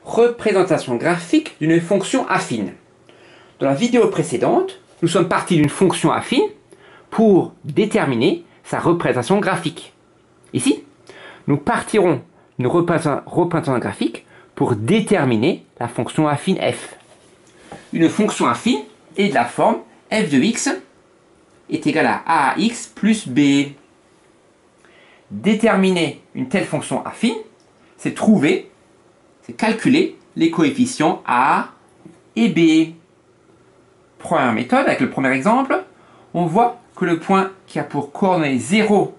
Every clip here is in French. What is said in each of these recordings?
représentation graphique d'une fonction affine. Dans la vidéo précédente, nous sommes partis d'une fonction affine pour déterminer sa représentation graphique. Ici, nous partirons d'une représentation graphique pour déterminer la fonction affine f. Une fonction affine est de la forme f de x est égal à ax plus b. Déterminer une telle fonction affine, c'est calculer les coefficients a et b. Première méthode, avec le premier exemple, on voit que le point qui a pour coordonnées 0,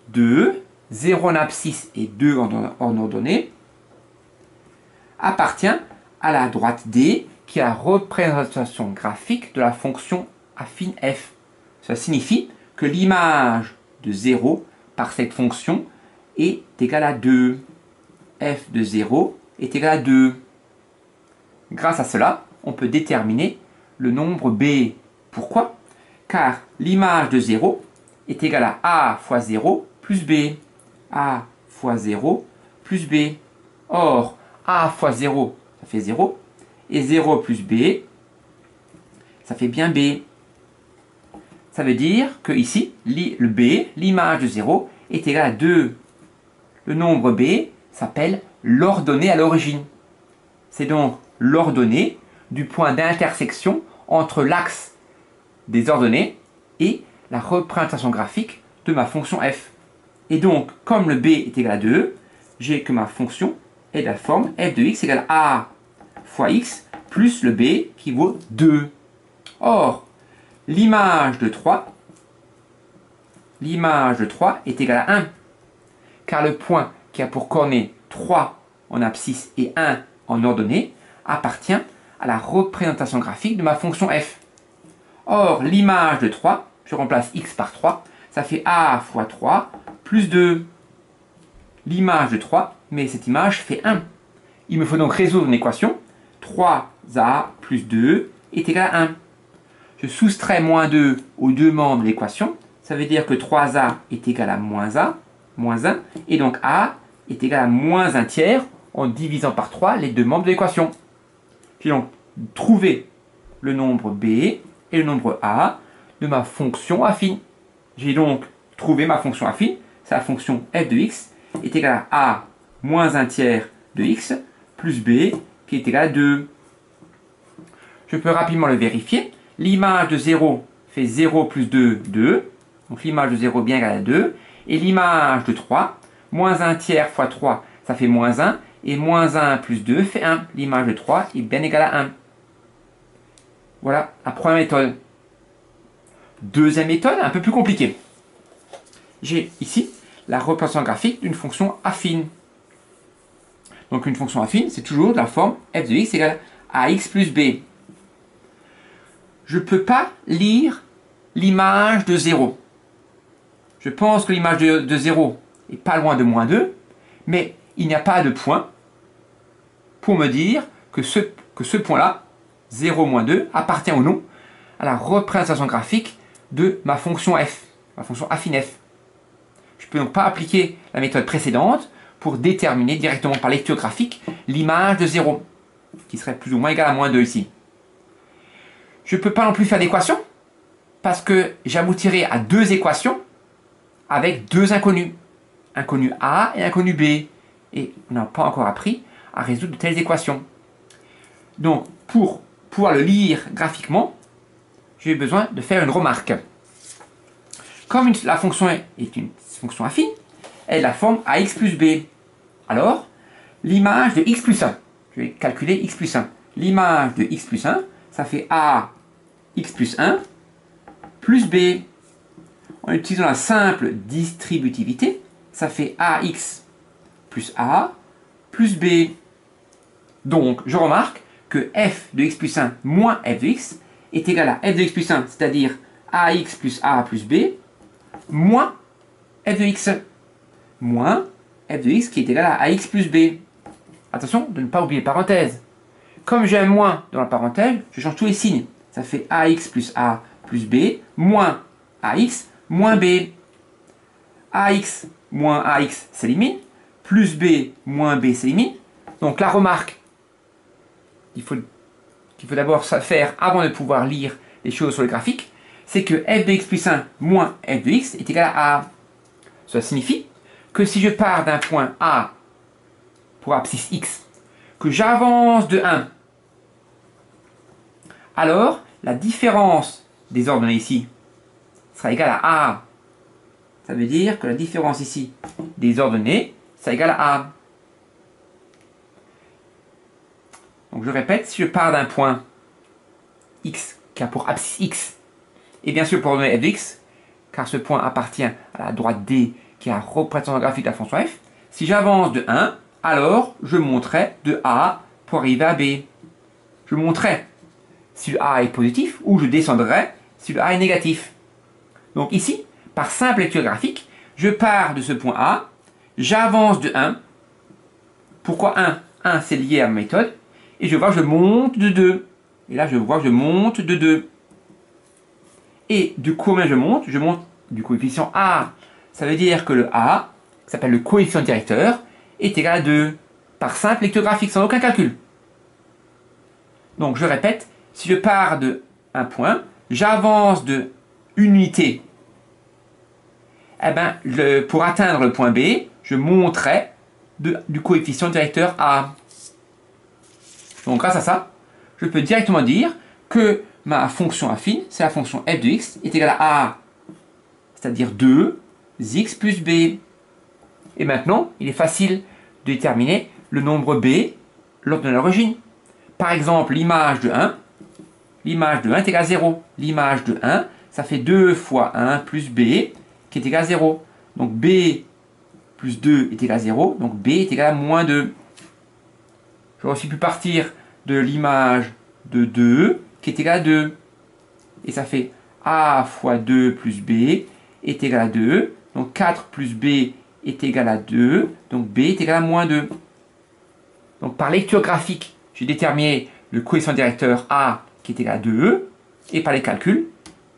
2, 0 en abscisse et 2 en ordonnée, appartient à la droite D, qui est la représentation graphique de la fonction affine f. Ça signifie que l'image de 0 par cette fonction est égale à 2. f de 0 est égal à 2. Grâce à cela, on peut déterminer le nombre b. Pourquoi? Car l'image de 0 est égale à a fois 0 plus b. a fois 0 plus b. Or, a fois 0, ça fait 0. Et 0 plus b, ça fait bien b. Ça veut dire que ici, le b, l'image de 0, est égale à 2. Le nombre b s'appelle l'ordonnée à l'origine. C'est donc l'ordonnée du point d'intersection entre l'axe des ordonnées et la représentation graphique de ma fonction f. Et donc, comme le b est égal à 2, j'ai que ma fonction est de la forme f de x égale a fois x plus le b qui vaut 2. Or, l'image de 3 est égale à 1, car le point qui a pour coordonnées 3 en abscisse et 1 en ordonnée appartient à la représentation graphique de ma fonction f. Or, l'image de 3, je remplace x par 3, ça fait a fois 3 plus 2. L'image de 3, mais cette image fait 1. Il me faut donc résoudre une équation. 3a plus 2 est égal à 1. Je soustrais moins 2 aux deux membres de l'équation. Ça veut dire que 3a est égal à moins 1. Et donc a est égal à moins 1 tiers en divisant par 3 les deux membres de l'équation. J'ai donc trouvé le nombre b et le nombre a de ma fonction affine. J'ai donc trouvé ma fonction affine. C'est la fonction f de x est égal à a moins 1 tiers de x plus b qui est égal à 2. Je peux rapidement le vérifier. L'image de 0 fait 0 plus 2, 2. Donc l'image de 0 est bien égale à 2. Et l'image de 3, moins 1 tiers fois 3, ça fait moins 1. Et moins 1 plus 2 fait 1. L'image de 3 est bien égale à 1. Voilà la première méthode. Deuxième méthode, un peu plus compliquée. J'ai ici la représentation graphique d'une fonction affine. Donc une fonction affine, c'est toujours de la forme f de x égale à x plus b. Je ne peux pas lire l'image de 0. Je pense que l'image de 0 est pas loin de moins 2, mais il n'y a pas de point pour me dire que ce point-là, 0 moins 2, appartient ou non à la représentation graphique de ma fonction f, ma fonction affine f. Je ne peux donc pas appliquer la méthode précédente pour déterminer directement par lecture graphique l'image de 0, qui serait plus ou moins égale à moins 2 ici. Je ne peux pas non plus faire d'équation, parce que j'aboutirai à deux équations avec deux inconnus. Inconnu A et inconnu B. Et on n'a pas encore appris à résoudre de telles équations. Donc, pour pouvoir le lire graphiquement, j'ai besoin de faire une remarque. Comme la fonction est une fonction affine, elle est de la forme ax plus b. Alors, l'image de x plus 1, je vais calculer x plus 1. L'image de x plus 1, ça fait a x plus 1 plus b. En utilisant la simple distributivité, ça fait ax plus a plus b. Donc, je remarque que f de x plus 1 moins f de x est égal à f de x plus 1, c'est-à-dire ax plus a plus b, moins f de x, moins f de x qui est égal à ax plus b. Attention de ne pas oublier les parenthèses. Comme j'ai un moins dans la parenthèse, je change tous les signes. Ça fait ax plus a plus b, moins ax, moins b. ax moins ax s'élimine, plus b moins b s'élimine. Donc la remarque qu'il faut d'abord faire avant de pouvoir lire les choses sur le graphique, c'est que f de x plus 1 moins f de x est égal à a. Cela signifie que si je pars d'un point A pour abscisse x, que j'avance de 1, alors la différence des ordonnées ici sera égale à a. Ça veut dire que la différence ici des ordonnées sera égale à a. Donc je répète, si je pars d'un point x qui a pour abscisse x, et bien sûr pour donner f de x, car ce point appartient à la droite D qui a représentation graphique de la fonction f, si j'avance de 1, alors je monterai de A pour arriver à B. Je monterai si le A est positif ou je descendrai si le A est négatif. Donc ici, par simple lecture graphique, je pars de ce point A, j'avance de 1. Pourquoi 1 1 c'est lié à ma méthode. Et je vois que je monte de 2. Et là, je vois que je monte de 2. Et du combien je monte du coefficient A. Ça veut dire que le A, qui s'appelle le coefficient directeur, est égal à 2. Par simple lecture graphique, sans aucun calcul. Donc, je répète, si je pars de un point, j'avance de une unité. Eh bien, pour atteindre le point B, je monterai du coefficient directeur A. Donc, grâce à ça, je peux directement dire que ma fonction affine, c'est la fonction f de x, est égale à A, c'est-à-dire 2x plus b. Et maintenant, il est facile de déterminer le nombre b lors de l'origine. Par exemple, l'image de 1 est égale à 0. L'image de 1, ça fait 2 fois 1 plus b qui est égal à 0. Donc b plus 2 est égal à 0, donc b est égal à moins 2. J'aurais aussi pu partir de l'image de 2 qui est égal à 2. Et ça fait a fois 2 plus b est égal à 2. Donc 4 plus b est égal à 2. Donc b est égal à moins 2. Donc par lecture graphique, j'ai déterminé le coefficient directeur a qui est égal à 2. Et par les calculs,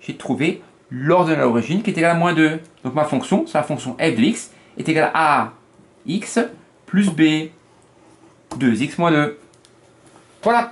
j'ai trouvé l'ordonnée à l'origine qui est égal à moins 2. Donc ma fonction, c'est la fonction f de x, est égale à x plus b, 2x moins 2. Voilà.